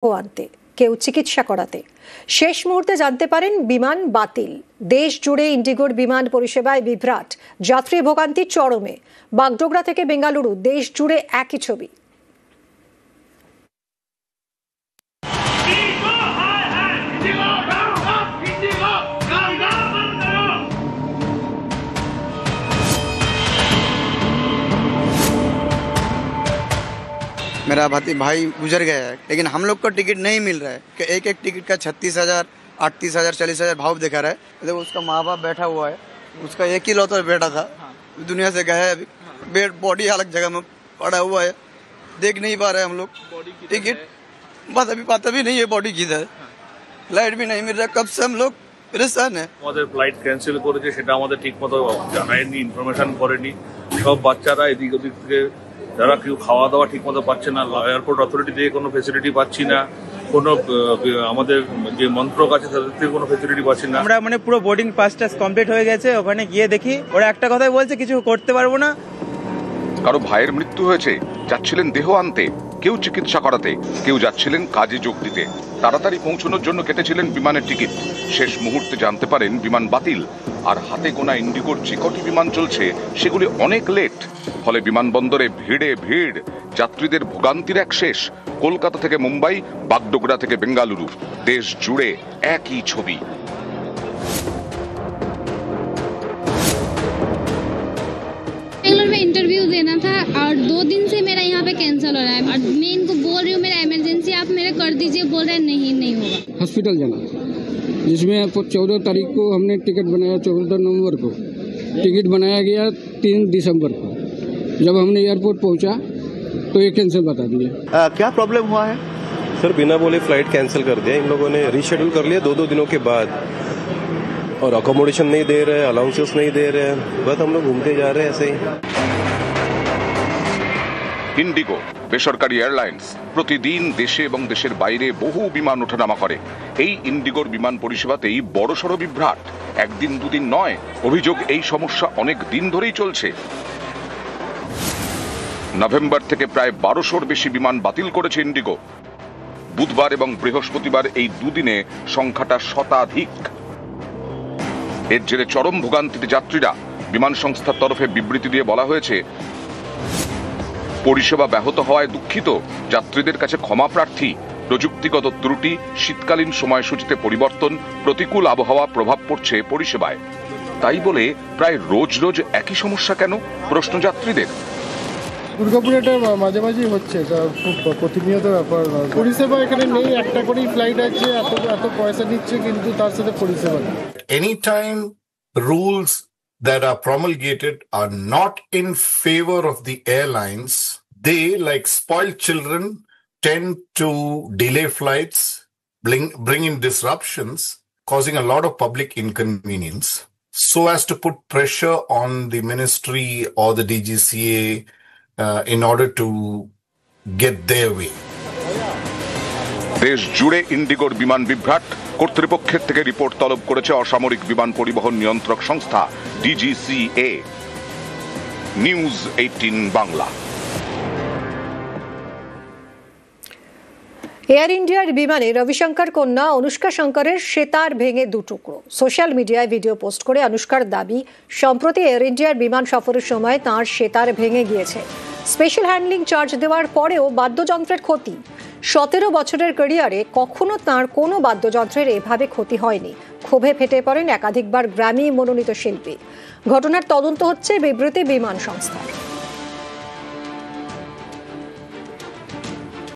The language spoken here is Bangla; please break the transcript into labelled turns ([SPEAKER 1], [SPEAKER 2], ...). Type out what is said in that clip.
[SPEAKER 1] আনতে, কেউ চিকিৎসা করাতে। শেষ মুহূর্তে জানতে পারেন বিমান বাতিল। দেশ জুড়ে ইন্ডিগোর বিমান পরিষেবায় বিভ্রাট, যাত্রী ভোগান্তি চরমে। বাগডোগরা থেকে বেঙ্গালুরু, দেশ জুড়ে একই ছবি।
[SPEAKER 2] मेरा भाई गुजर गया है, लेकिन हम लोग को टिकट नहीं मिल रहा है कि एक एक टिकट का 36,000, 38,000, 40,000 भाव दिखा रहा है। देखो उसका माँ बाप बैठा हुआ है, उसका एक ही लौता बेटा था, दुनिया से गया है। अभी बेड बॉडी अलग जगह में पड़ा हुआ है, देख नहीं पा रहे हम लोग टिकट। बस अभी पता भी नहीं है बॉडी किधर है, फ्लाइट भी नहीं मिल रहा। कब से हम लोग परेशान है।
[SPEAKER 3] আমাদের ফ্লাইট ক্যান্সেল করেছে, সেটা আমাদের ঠিকমতো জানায়নি, ইনফরমেশন করেনি। সব বাচ্চারা এদিক ওদিক থেকে, যারা কেউ খাওয়া দাওয়া ঠিক মতো পাচ্ছে না, এয়ারপোর্ট অথরিটি থেকে কোনো ফেসিলিটি পাচ্ছি না, কোনো আমাদের যে মন্ত্রক আছে তাদের থেকে কোনো ফেসিলিটি পাচ্ছি না।
[SPEAKER 4] আমরা পুরো বোর্ডিং পাসটা কমপ্লিট হয়ে গেছে, ওখানে গিয়ে দেখি ওরা একটা কথাই বলছে, কিছু করতে পারবো না।
[SPEAKER 5] কারো ভাইয়ের মৃত্যু হয়েছে, যাচ্ছিলেন দেহ আনতে, কেউ চিকিৎসা করাতে, কেউ যাচ্ছিলেন কাজে যোগ দিতে। তাড়াতাড়ি পৌঁছানোর জন্য কেটেছিলেন বিমানের টিকিট। শেষ মুহূর্তে জানতে পারেন বিমান বাতিল। আর হাতে গোনা ইন্ডিগোর যে কটি বিমান চলছে সেগুলি অনেক লেট। ফলে বিমানবন্দরে ভিড়, যাত্রীদের ভোগান্তির এক শেষ। কলকাতা থেকে মুম্বাই, বাগডোগরা থেকে বেঙ্গালুরু, দেশ জুড়ে একই ছবি।
[SPEAKER 6] बेंगलोर में इंटरव्यू देना था और 2 दिन से मेरा यहाँ पे कैंसिल हो रहा है और मैं इनको बोल रही हूँ मेरा इमरजेंसी आप मेरा कर दीजिए, बोल रहे हैं नहीं होगा।
[SPEAKER 7] हॉस्पिटल जाना, जिसमें आपको 14 तारीख को हमने टिकट बनाया, 14 नवंबर को टिकट बनाया गया, 3 दिसंबर को जब हमने एयरपोर्ट पहुँचा तो ये कैंसिल बता दिया।
[SPEAKER 8] क्या प्रॉब्लम हुआ है
[SPEAKER 9] सर? बिना बोले फ्लाइट कैंसिल कर दिया इन लोगों ने, रीशेड्यूल कर लिया 2 दिनों के बाद, और अकोमोडेशन नहीं दे रहे, अलाउंसेस नहीं दे रहे, बस हम लोग घूमते जा रहे हैं ऐसे ही।
[SPEAKER 5] ইন্ডিগো বেসরকারি এয়ারলাইন্স প্রতিদিন দেশে এবং দেশের বাইরে বহু বিমান ওঠানামা করে। এই ইন্ডিগোর বিমান পরিষেবাতেই বড়সড় বিভ্রাট। একদিন দুদিন নয়, অভিযোগ এই সমস্যা অনেক দিন ধরেই চলছে। নভেম্বর থেকে প্রায় 1200-র বেশি বিমান বাতিল করেছে ইন্ডিগো। বুধবার এবং বৃহস্পতিবার এই দুদিনে সংখ্যাটা শতাধিক। এর জেরে চরম ভোগান্তিতে যাত্রীরা। বিমান সংস্থার তরফে বিবৃতি দিয়ে বলা হয়েছে, পরিষেবা ব্যাহত হওয়ায় দুঃখিত, যাত্রীদের কাছে ক্ষমা প্রার্থী। প্রযুক্তিগত ত্রুটি, শীতকালীন সময়সূচিতে পরিবর্তন, প্রতিকূল আবহাওয়া প্রভাব পড়ছে পরিষেবায়। তাই বলে প্রায় রোজ একই সমস্যা কেন, প্রশ্ন যাত্রীদের।
[SPEAKER 10] দুর্গাপুরে এটা মাঝে মাঝেই হচ্ছে, খুব প্রতিনিয়ত ব্যাপার। পরিষেবা এখানে নেই, একটা করেই ফ্লাইট আছে, এত পয়সা নিচ্ছে কিন্তু তার সাথে পরিষেবা নেই।
[SPEAKER 11] Any time rules that are promulgated are not in favor of the airlines. They, like spoiled children, tend to delay flights, bring in disruptions, causing a lot of public inconvenience, so as to put pressure on the ministry or the DGCA in order to get their way.
[SPEAKER 5] দেশ জুড়ে ইন্ডিগোর বিমান বিভ্রাট। কর্তৃপক্ষের থেকে রিপোর্ট তলব করেছে অসামরিক বিমান পরিবহন নিয়ন্ত্রক সংস্থা DGCA। নিউজ 18 বাংলা।
[SPEAKER 1] এয়ার ইন্ডিয়ার বিমানে রবিশঙ্কর কন্যা অনুষ্কা শঙ্করের সেতার ভেঙে 2 টুকরো। সোশ্যাল মিডিয়ায় ভিডিও পোস্ট করে অনুষ্কার দাবি, সম্প্রতি এয়ার ইন্ডিয়ার বিমান সফরের সময় তাঁর সেতার ভেঙে গিয়েছে। স্পেশাল হ্যান্ডলিং চার্জ দেওয়ার পরেও বাদ্যযন্ত্রের ক্ষতি। 17 বছরের ক্যারিয়ারে কখনো তাঁর কোনো বাদ্যযন্ত্রের এভাবে ক্ষতি হয়নি। ক্ষোভে ফেটে পড়েন একাধিকবার গ্র্যামি মনোনীত শিল্পী। ঘটনার তদন্ত হচ্ছে, বিবৃতি বিমান সংস্থার।